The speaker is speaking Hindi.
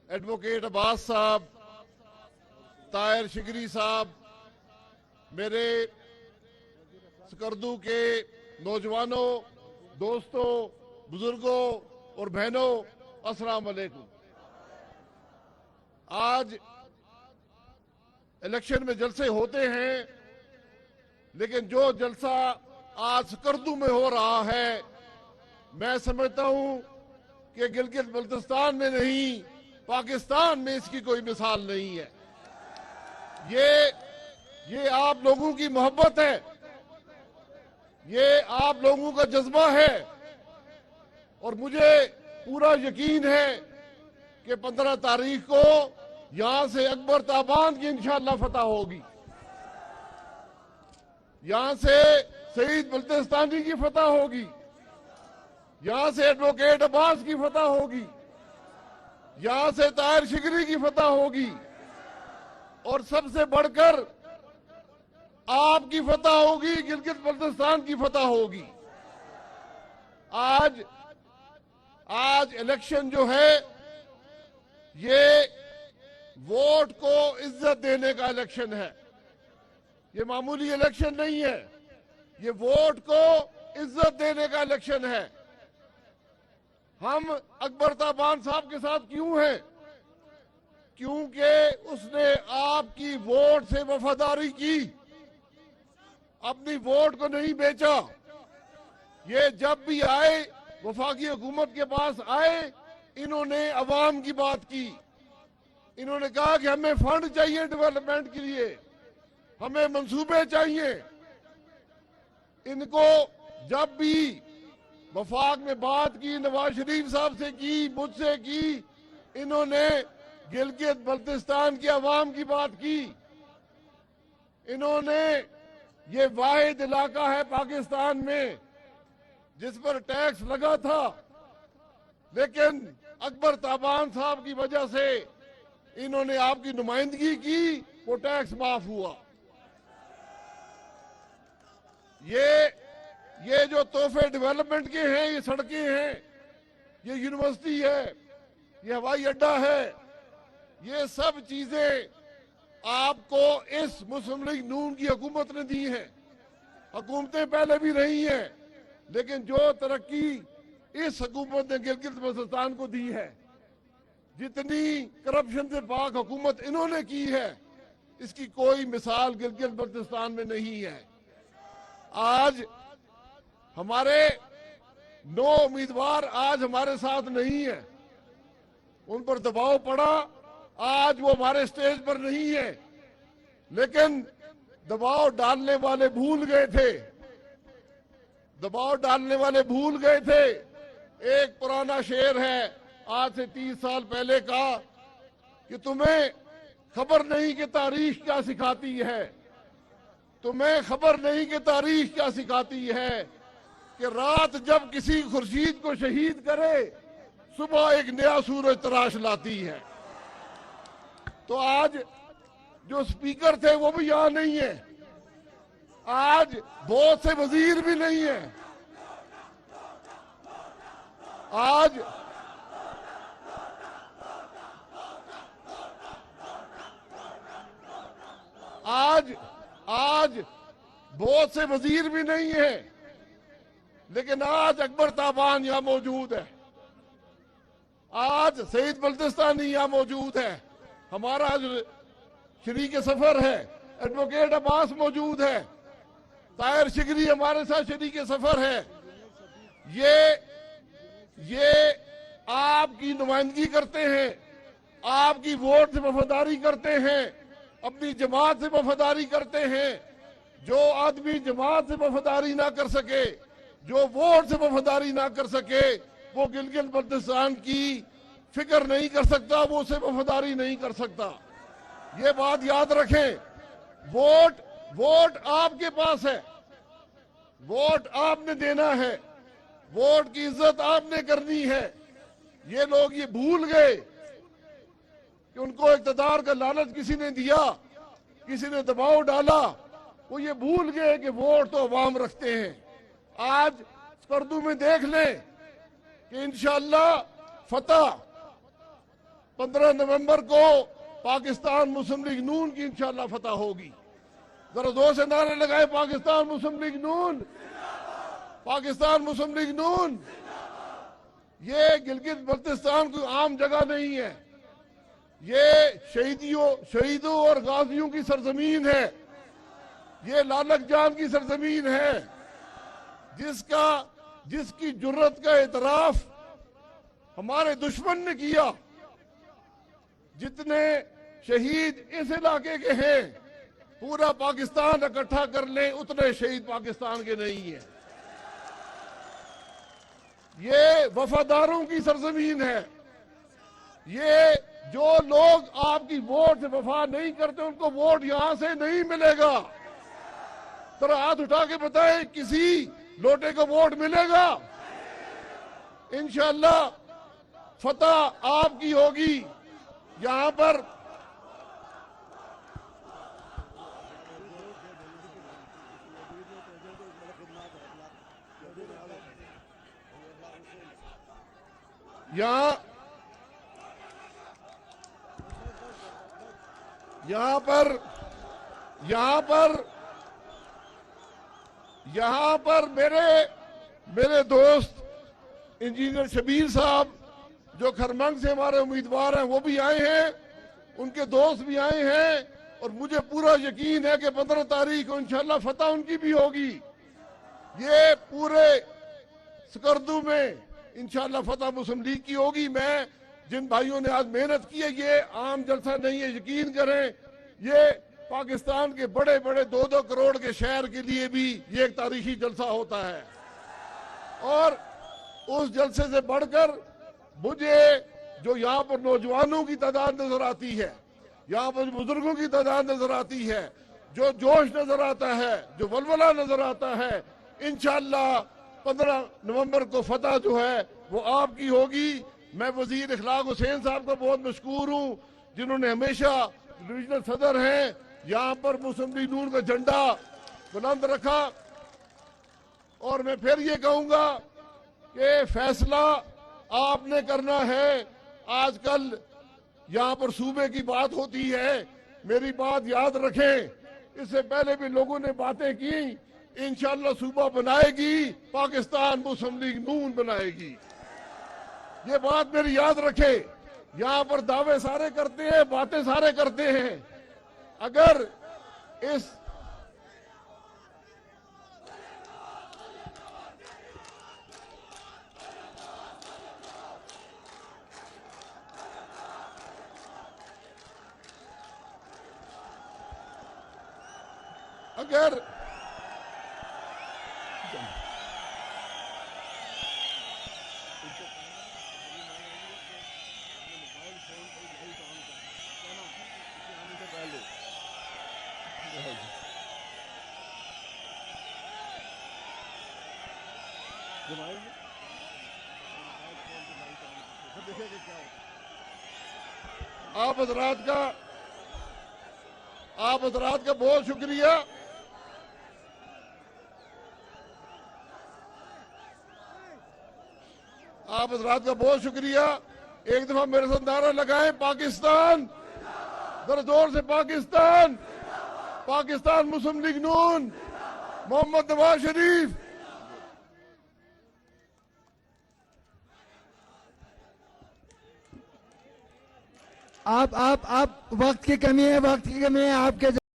एडवोकेट अब्बास साहब, ताहिर शिगरी साहब, मेरे स्कर्दू के नौजवानों, दोस्तों, बुजुर्गों और बहनों, अस्सलाम वालेकुम। आज इलेक्शन में जलसे होते हैं, लेकिन जो जलसा आज स्कर्दू में हो रहा है, मैं समझता हूं कि गिलगित बल्तिस्तान में नहीं, पाकिस्तान में इसकी कोई मिसाल नहीं है। ये आप लोगों की मोहब्बत है, ये आप लोगों का जज्बा है, और मुझे पूरा यकीन है कि 15 तारीख को यहां से अकबर ताबान की इंशाअल्लाह फतह होगी, यहां से शहीद बल्तिस्तानी की फतह होगी, यहां से एडवोकेट अब्बास की फतह होगी, यहां से ताहिर शिगरी की फतह होगी, और सबसे बढ़कर आपकी फतह होगी, गिलगित बल्तिस्तान की फतह होगी। आज इलेक्शन जो है, ये वोट को इज्जत देने का इलेक्शन है। ये मामूली इलेक्शन नहीं है, ये वोट को इज्जत देने का इलेक्शन है। हम अकबर ताबान साहब के साथ क्यों हैं? क्योंकि उसने आपकी वोट से वफादारी की, अपनी वोट को नहीं बेचा। ये जब भी आए, वफाकी हुकूमत के पास आए, इन्होंने अवाम की बात की। इन्होंने कहा कि हमें फंड चाहिए डेवलपमेंट के लिए, हमें मंसूबे चाहिए। इनको जब भी वफाक में बात की, नवाज शरीफ साहब से की, मुझसे की, इन्होंने गिलगित बल्तिस्तान की अवाम की बात की। इन्होंने, ये वाहिद इलाका है पाकिस्तान में जिस पर टैक्स लगा था, लेकिन अकबर ताबान साहब की वजह से इन्होंने आपकी नुमाइंदगी की, वो टैक्स माफ हुआ। ये जो तोहफे डेवलपमेंट के हैं, ये सड़कें हैं, ये यूनिवर्सिटी है, ये हवाई अड्डा है, ये सब चीजें आपको इस मुस्लिम लीग नून की हुकूमत ने दी है। हुकूमतें पहले भी रही हैं, लेकिन जो तरक्की इस हुकूमत ने गिलगित बल्तिस्तान को दी है, जितनी करप्शन से पाक हुकूमत इन्होंने की है, इसकी कोई मिसाल गिलगित बल्तिस्तान में नहीं है। आज हमारे 9 उम्मीदवार आज हमारे साथ नहीं है, उन पर दबाव पड़ा, आज वो हमारे स्टेज पर नहीं है, लेकिन दबाव डालने वाले भूल गए थे, दबाव डालने वाले भूल गए थे। एक पुराना शेर है आज से 30 साल पहले का, कि तुम्हें खबर नहीं कि तारीख क्या सिखाती है, तुम्हें खबर नहीं कि तारीख क्या सिखाती है, कि रात जब किसी खुर्शीद को शहीद करे, सुबह एक नया सूरज तराश लाती है। तो आज जो स्पीकर थे वो भी यहां नहीं है, आज बहुत से वजीर भी नहीं है, आज बहुत से वजीर भी नहीं है, लेकिन आज अकबर ताबान यहां मौजूद है, आज शहीद बल्तिस्तानी यहां मौजूद है, हमारा शरीक सफर है, एडवोकेट अब्बास मौजूद है, ताहिर शिगरी हमारे साथ शरीक सफर है। ये आपकी नुमाइंदगी करते हैं, आपकी वोट से वफादारी करते हैं, अपनी जमात से वफादारी करते हैं। जो आदमी जमात से वफादारी ना कर सके, जो वोट से वफादारी ना कर सके, वो गिलगित बल्तिस्तान की फिक्र नहीं कर सकता, वो उसे वफादारी नहीं कर सकता। ये बात याद रखें। वोट आपके पास है, वोट आपने देना है, वोट की इज्जत आपने करनी है। ये लोग ये भूल गए कि उनको इक़्तिदार का लालच किसी ने दिया, किसी ने दबाव डाला, वो ये भूल गए कि वोट तो अवाम रखते हैं। आज स्कर्दू में देख लें कि इंशाअल्लाह फतह 15 नवंबर को पाकिस्तान मुस्लिम लीग नून की इंशाल्लाह फतह होगी। जरा जोर से नारे लगाए, पाकिस्तान मुस्लिम लीग नून, पाकिस्तान मुस्लिम लीग नून। ये गिलगित बल्तिस्तान कोई आम जगह नहीं है, ये शहीदों और गाजियों की सरजमीन है, ये लालक जान की सरजमीन है, जिसकी जुर्रत का एतराफ हमारे दुश्मन ने किया। जितने शहीद इस इलाके के हैं, पूरा पाकिस्तान इकट्ठा कर ले उतने शहीद पाकिस्तान के नहीं है। ये वफादारों की सरजमीन है। ये जो लोग आपकी वोट से वफा नहीं करते उनको वोट यहां से नहीं मिलेगा। जरा हाथ उठा के बताएं, किसी लोटे को वोट मिलेगा? इंशाअल्लाह फतह आपकी होगी। यहां पर यहां पर मेरे दोस्त इंजीनियर शबीर साहब जो खरमंग से हमारे उम्मीदवार हैं वो भी आए हैं, उनके दोस्त भी आए हैं और मुझे पूरा यकीन है कि 15 तारीख को इंशाल्लाह फतह उनकी भी होगी। ये पूरे सकर्दू में इंशाल्लाह फतह मुस्लिम लीग की होगी। मैं जिन भाइयों ने आज मेहनत की है, ये आम जलसा नहीं है, यकीन करें। ये पाकिस्तान के बड़े बड़े 2-2 करोड़ के शहर के लिए भी ये एक तारीखी जलसा होता है। और उस जलसे से बढ़कर मुझे जो यहाँ पर नौजवानों की तादाद नजर आती है, यहाँ पर बुजुर्गों की तादाद नजर आती है, जो जोश नजर आता है, जो वलवला नजर आता है, इंशाअल्लाह 15 नवंबर को फतह जो है वो आपकी होगी। मैं वजीर इखलाक हुसैन साहब का बहुत मशकूर हूँ, जिन्होंने हमेशा डिविजनल सदर हैं, यहाँ पर मुस्लिम लीग नून का झंडा बुलंद रखा। और मैं फिर ये कहूंगा कि फैसला आपने करना है। आजकल यहाँ पर सूबे की बात होती है, मेरी बात याद रखें, इससे पहले भी लोगों ने बातें की। इंशाअल्लाह सूबा बनाएगी पाकिस्तान मुस्लिम लीग नून बनाएगी, ये बात मेरी याद रखे। यहाँ पर दावे सारे करते हैं, बातें सारे करते हैं, अगर इस अगर आप हजरात का बहुत शुक्रिया। आप हजरात का बहुत शुक्रिया। एक दफा मेरे साथ नारा लगाएं, पाकिस्तान, जरा जोर से, पाकिस्तान, पाकिस्तान मुस्लिम लीग नून, मोहम्मद नवाज शरीफ। आप वक्त की कमी है, आपके